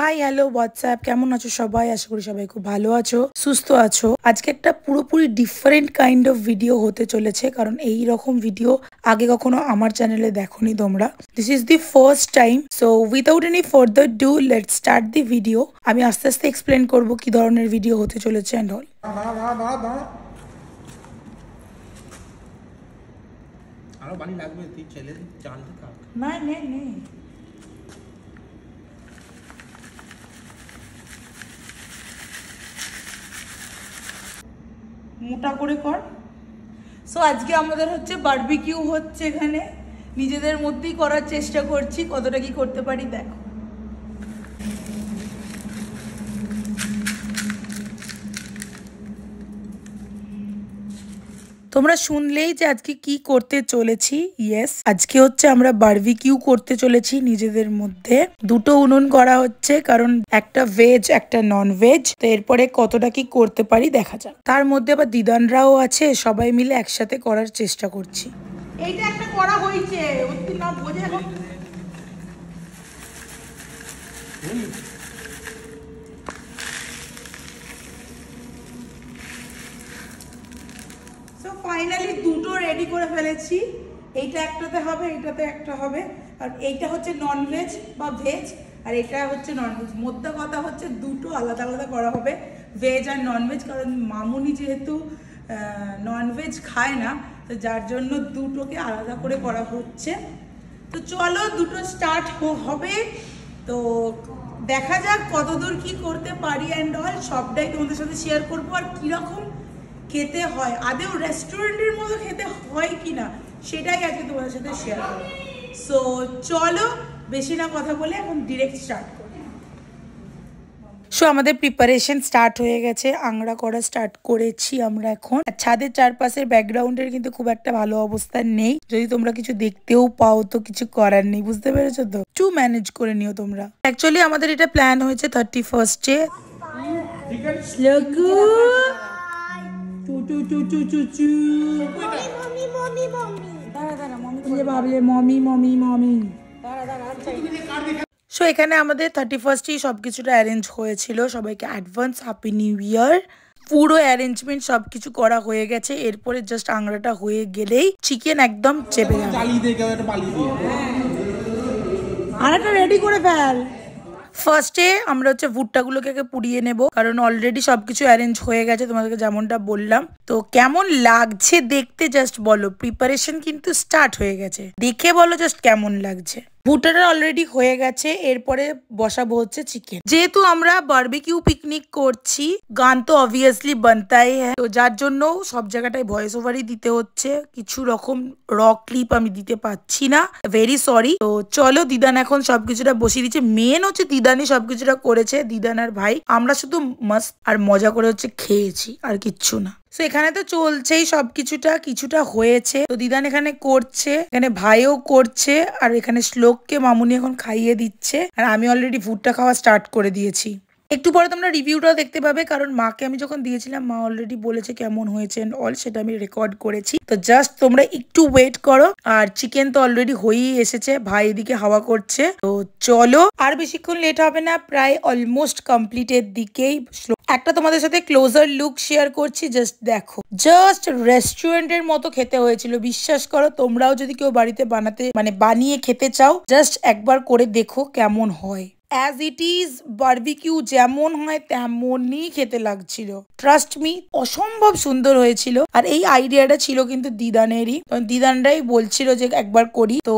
Hi hello WhatsApp, কেমন আছো সবাই? আশা করি সবাই খুব ভালো আছো, সুস্থ আছো। আজকে একটা পুরোপুরি ডিফারেন্ট কাইন্ড অফ ভিডিও হতে চলেছে, কারণ এই রকম ভিডিও আগে কখনো আমার চ্যানেলে দেখোনি তোমরা। This is the first time. So without any further do let's start the video. আমি আস্তে আস্তে এক্সপ্লেন করবো কি ধরনের ভিডিও হতে চলেছে অ্যান্ড অল। আরো পানি লাগবে, তুই ছেলে জানতে থাক। না নে নে, মোটা করে কর। সো আজকে আমাদের হচ্ছে বারবিকিউ হচ্ছে, এখানে নিজেদের মধ্যেই করার চেষ্টা করছি, কতটা কি করতে পারি দেখো। তোমরা শুনলেই যে আজকে কি করতে চলেছি। ইয়েস, আজকে হচ্ছে আমরা বারবিকিউ করতে চলেছি নিজেদের মধ্যে। দুটো উনুন করা হচ্ছে, কারণ একটা ভেজ একটা নন ভেজ। তো এরপরে কতটা কি করতে পারি দেখা যাক। তার মধ্যে আবার দিদানরাও আছে, সবাই মিলে একসাথে করার চেষ্টা করছি। এইটা একটা করা হয়েছে, অতি না বোঝে এখন। সো ফাইনালি দুটো রেডি করে ফেলেছি। এইটা একটাতে হবে, এইটাতে একটা হবে। আর এইটা হচ্ছে নন ভেজ বা ভেজ, আর এটা হচ্ছে নন ভেজ। মোদ্দা কথা হচ্ছে দুটো আলাদা আলাদা করা হবে, ভেজ আর নন ভেজ। কারণ মামুনি যেহেতু নন ভেজ খায় না, তো যার জন্য দুটোকে আলাদা করে করা হচ্ছে। তো চলো দুটো স্টার্ট হবে। তো দেখা যাক কতদূর কি করতে পারি অ্যান্ড অল, সবটাই তোমাদের সাথে শেয়ার করবো। আর কিরকম খেতে হয়, আদেও রেস্টুরেন্টের মতো খেতে হয় কিনা, সেটাই আজকে তোমাদের সাথে শেয়ার করবো। সো চলো বেশি না কথা বলে এখন ডিরেক্ট স্টার্ট করি। সো আমাদের প্রিপারেশন স্টার্ট হয়ে গেছে, আংড়া করা স্টার্ট করেছি আমরা এখন। ছাদের চারপাশের ব্যাকগ্রাউন্ডের কিন্তু খুব একটা ভালো অবস্থা নেই, যদি তোমরা কিছু দেখতেও পাও তো কিছু করার নেই, বুঝতে পেরেছো তো? একটু ম্যানেজ করে নিও তোমরা। অ্যাকচুয়ালি আমাদের এটা প্ল্যান হয়েছে 31st-এ। সো এখানে আমাদের 31st-এই সবকিছুটা অ্যারেঞ্জ হয়েছিল। সবাইকে অ্যাডভান্স হ্যাপি নিউ ইয়ার। পুরো অ্যারেঞ্জমেন্ট সবকিছু করা হয়ে গেছে। এরপরে জাস্ট আংড়াটা হয়ে গেলেই চিকেন একদম চেপে যাবে। আর একটা রেডি করে ফেল। ফার্স্টে আমরা হচ্ছে ভুট্টাগুলোকে পুড়িয়ে নেব, কারণ অলরেডি সবকিছু অ্যারেঞ্জ হয়ে গেছে তোমাদেরকে যেমনটা বললাম। তো কেমন লাগছে দেখতে জাস্ট বলো, প্রিপারেশন কিন্তু স্টার্ট হয়ে গেছে, দেখে বলো জাস্ট কেমন লাগছে। ভুট্টাটা অলরেডি হয়ে গেছে, এরপরে বসাবো হচ্ছে চিকেন। যেহেতু আমরা বারবিকিউ পিকনিক করছি, গান তো অবভিয়াসলি বানতাই হ্যাঁ, তো যার জন্য সব জায়গাটায় ভয়েস ওভারই দিতে হচ্ছে। কিছু রকম র ক্লিপ আমি দিতে পারছি না, ভেরি সরি। তো চলো, দিদান এখন সবকিছুটা বসিয়ে দিচ্ছে। মেন হচ্ছে দিদানই সবকিছুটা করেছে, দিদান আর ভাই। আমরা শুধু মাস্ত আর মজা করে হচ্ছে খেয়েছি, আর কিচ্ছু না। তো এখানে তো চলছেই সবকিছুটা, কিছুটা হয়েছে। তো দিদান এখানে করছে, এখানে ভাইও করছে, আর এখানে শ্লোককে মামুনি এখন খাইয়ে দিচ্ছে। আর আমি অলরেডি ভুট্টা খাওয়া স্টার্ট করে দিয়েছি। একটু পরে তোমরা রিভিউটাও দেখতে পাবে, কারণ মাকে আমি যখন দিয়েছিলাম মা অলরেডি বলেছে কেমন হয়েছে অল, সেটা আমি রেকর্ড করেছি। তো জাস্ট তোমরা একটু ওয়েট করো। আর চিকেন তো অলরেডি হয়েই এসেছে, ভাই এদিকে হাওয়া করছে। তো চলো, আর বেশিক্ষণ লেট হবে না, প্রায় অলমোস্ট কমপ্লিটের দিকেই। একটা তোমাদের সাথে ক্লোজার লুক শেয়ার করছি, জাস্ট দেখো। জাস্ট রেস্টুরেন্টের মতো খেতে হয়েছিল, বিশ্বাস করো। তোমরাও যদি কেউ বাড়িতে বানিয়ে খেতে চাও, জাস্ট একবার করে দেখো কেমন হয়। অ্যাজ ইট ইজ বারবিকিউ যেমন হয় তেমনই খেতে লাগছিল, ট্রাস্ট মি, অসম্ভব সুন্দর হয়েছিল। আর এই আইডিয়াটা ছিল কিন্তু দিদানেরই, দিদানরাই বলছিল যে একবার করি। তো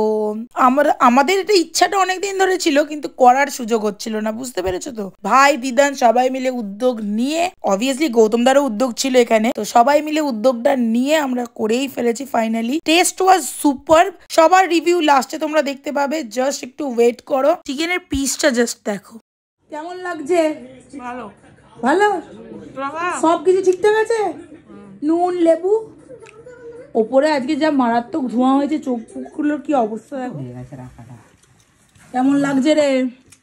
আমাদের এটা ইচ্ছাটা অনেকদিন ধরে ছিল, কিন্তু করার সুযোগ হচ্ছিল না, বুঝতে পেরেছো তো? ভাই দিদান সবাই মিলে উদ্যোগ নিয়ে, অবভিয়াসলি গৌতমদারও উদ্যোগ ছিল এখানে, তো সবাই মিলে উদ্যোগটা নিয়ে আমরা করেই ফেলেছি ফাইনালি। টেস্ট ওয়াজ সুপার। সবার রিভিউ লাস্টে তোমরা দেখতে পাবে, জাস্ট একটু ওয়েট করো। চিকেনের পিসটা জাস্ট দেখো কেমন লাগছে। ভালো ভালো, সবকিছু ঠিকঠাক আছে। নুন লেবু ওপরে আজকে যা মারাত্মক ধোঁয়া হয়েছে, চোখ মুখগুলোর কি অবস্থা দেখো। কেমন লাগছে রে?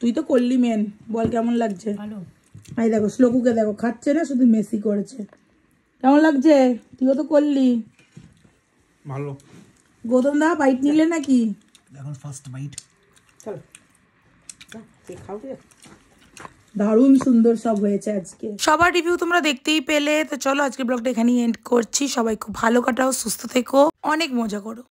তুই তো করলি মেন, বল কেমন লাগছে? এই দেখো শ্লোকুকে দেখো, খাচ্ছে না, শুধু মেসি করেছে। কেমন লাগছে? তুইও তো করলি। ভালো। গৌতম দা বাইট নিলে নাকি? এখন ফার্স্ট বাইট। চল খাও। দারুণ সুন্দর সব হয়েছে আজকে। সবার রিভিউ তোমরা দেখতেই পেলে। তো চলো আজকে ব্লগটা এখানেই এন্ড করছি। সবাই খুব ভালো কাটাও, সুস্থ থেকো, অনেক মজা করো।